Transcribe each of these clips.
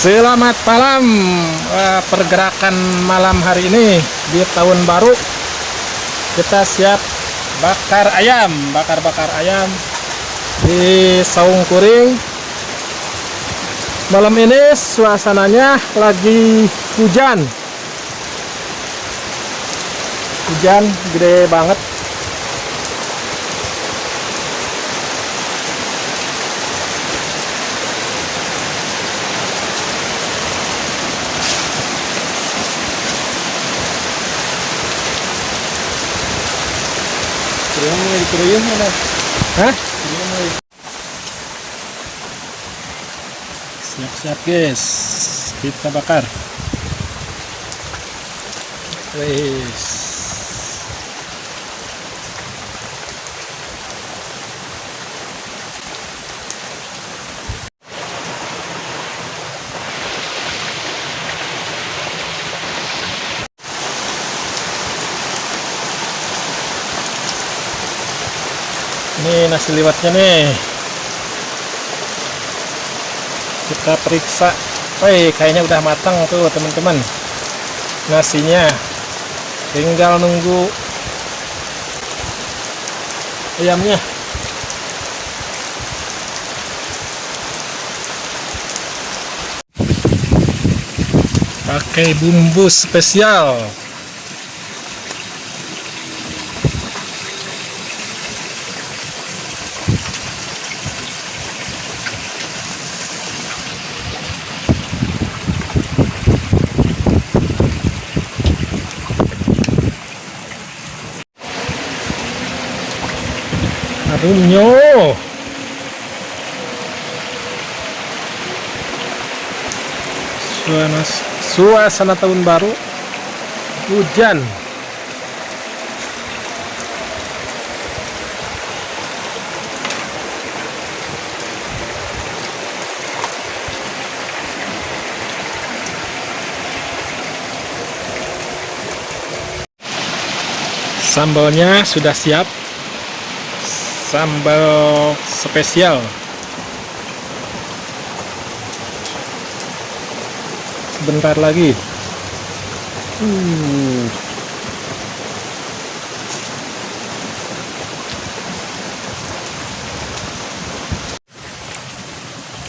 Selamat malam. Pergerakan malam hari ini di tahun baru kita siap bakar ayam, bakar ayam di saung kuring. Malam ini suasananya lagi hujan gede banget. Hah? Siap-siap guys, kita bakar. Wes. Ini nasi liwetnya nih, kita periksa. Woi, kayaknya udah matang tuh teman-teman nasinya, tinggal nunggu ayamnya. Pakai bumbu spesial. Harumnya suasana tahun baru, hujan. Sambalnya sudah siap, sambal spesial. Sebentar lagi.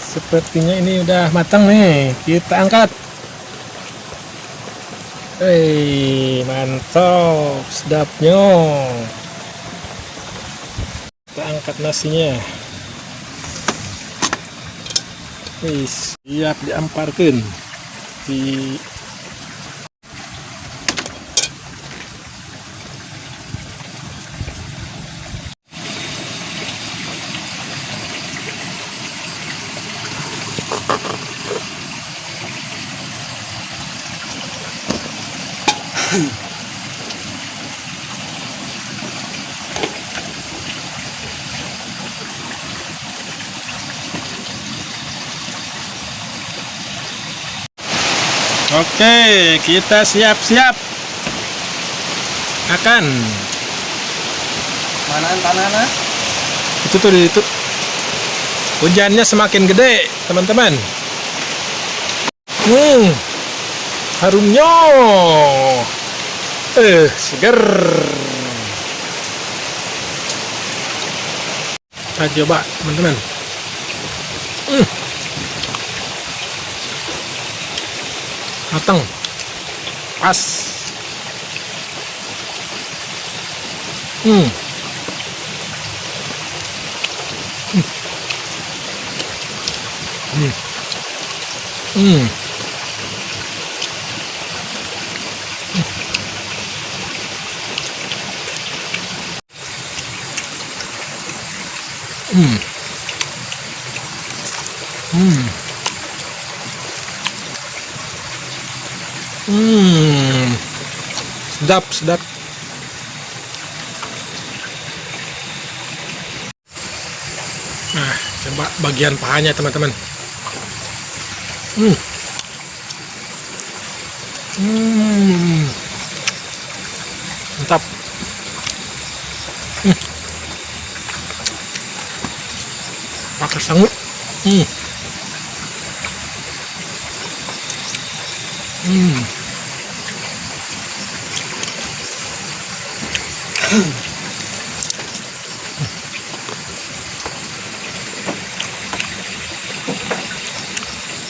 Sepertinya ini udah matang nih. Kita angkat. Mantap, sedapnya. Kita angkat nasinya. Siap diamparkan di Oke, kita siap-siap akan manaan tanahnya itu hujannya semakin gede teman-teman. Harumnya seger. Kita coba teman-teman. Matang, pas. Sedap. Nah, coba bagian pahanya teman-teman. Mantap. Pakai sangu. Hmm.